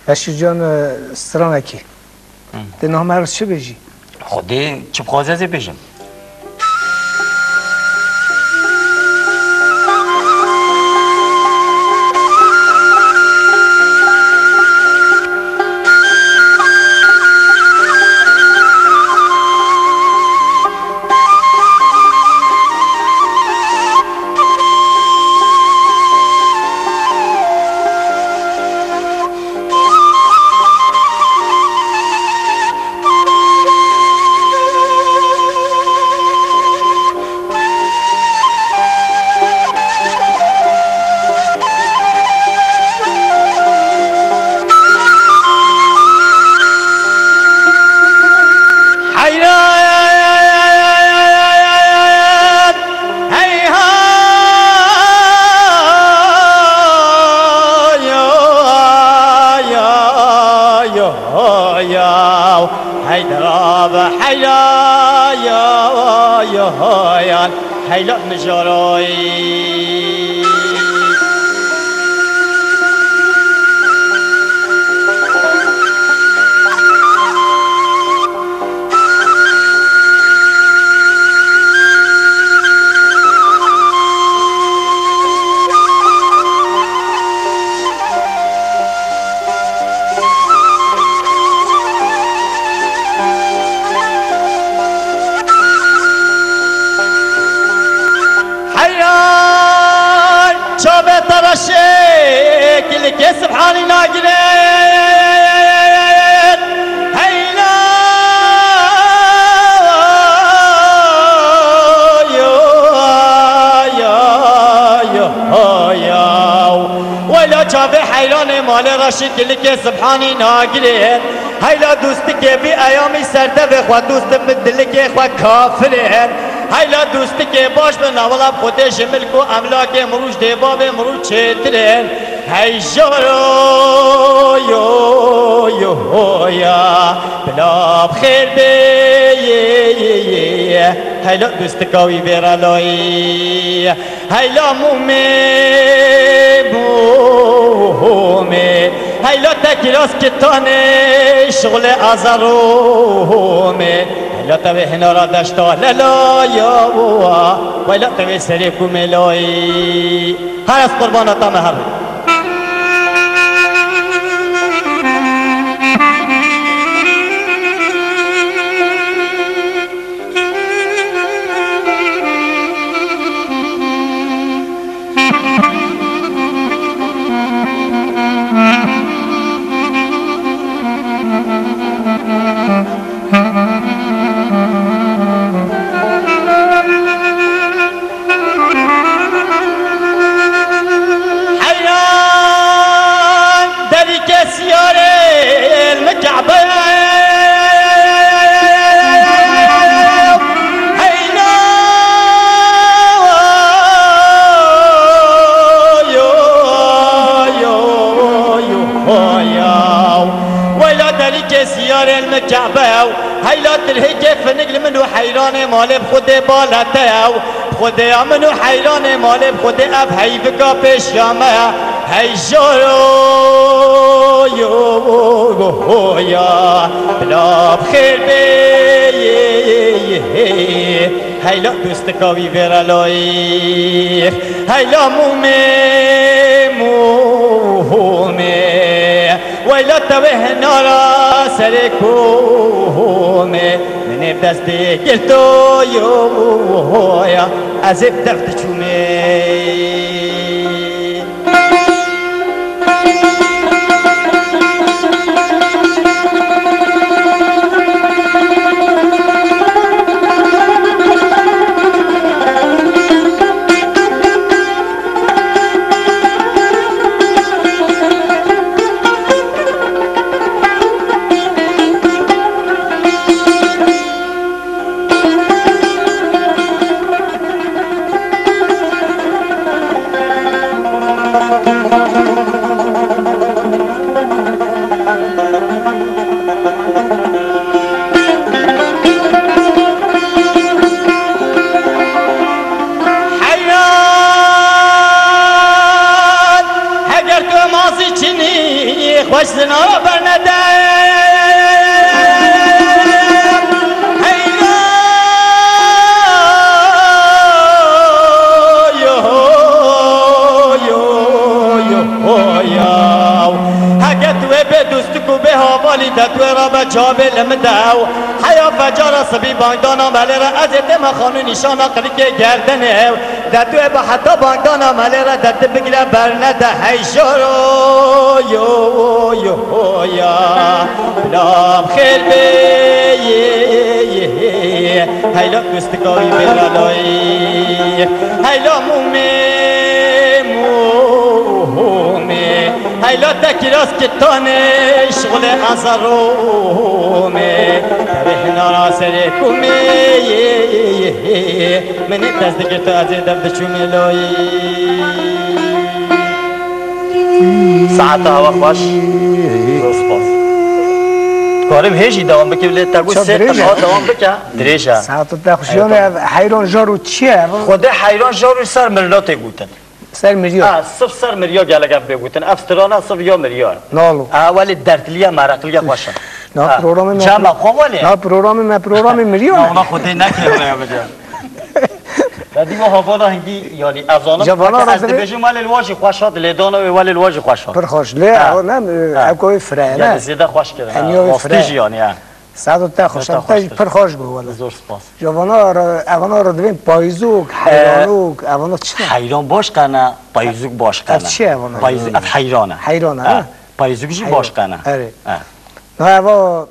بشیر جان استرانکی ده نام عرض چه بجی؟ خوده چه بخوازه بجم؟ حيلة مجراي شكل كسب حالي ناقلين هيلا يا ولا شافي حيراني مال راشد كل كسب حالي ناقلين هيلا دوستك بي ايامي سرده بخوا دوست بدلك اخوا كافرين هيلا دوستك باش بناولا بخوتش ملكو املاك مروش ديباب مروش چترين هي جارو يو يا بلا بخير بي هيلا دوستكاوي بيرالاي هيلا مومي هيلا تكراس كتاني شغل ازرومي لا تبي هنا را دشتا لا يا بوا ولا تبي سريكو ملاي خلاص قربانة مهر هيلا تلهي كيف نقل منو حيراني مالي بخودي بالتاو بخودي منو حيراني مالي بخودي اب هي بكا بيش ياما هي جارو يا بلا بخير بي هيلا دوستكاوي بيرالاي هيلا مومي ويلا توه نارا سركومي من بدستي قلتو يا ازب دفت شومي خوش زنارا برنده دوستکو به حوالی دتوی را به جابه لمداو حیا فجار صبی بانگدانا ملی را از اتما خانو نشانا قریک گردنه دتوی به حتی بانگدانا ملی را دت بگیره برنده حیشارو یو یو یا لام خیل بی هیلا دوستکایی بلالایی هیلا هیلا تکیراس که تانه شغل ازرومه رهنا را سری کمی منی تصدیق تو از دفت چومی لایی ساعت هوا خوش روز باز کارم هیچی دوام بکی ولی تگو سه تا دوام بکه دریشه ساعت تا خوشیانه حیران جارو چیه؟ خود حیران جارو سر ملات گوتن سر میلیون صف سر مليار جالك بيقولن افسترانا صف يوم مليار نالو اول درتليه مرقليه خوشه نا پروگرام جمع خوالي نا پروگرام میلیون نه خودی نکردم یا بجا بعدی ما حوالا هنگی یعنی ازانا از بجو مال الواجی خوشات لیدانا و ول الواجی خوشات پر خوش له نه اكو فرا نه زیاده خوش کردن واستیجی یعنی ساعت تا خوش پر خوش بو ولا زور سپاس اوانا رو دوین پایزوک حیرانوک اوانا چه حیران باش کنه پایزوک باش کنه از چی اوانا پایزوک حیرانه حیرانه پایزوکش باش کنه آره نه اوا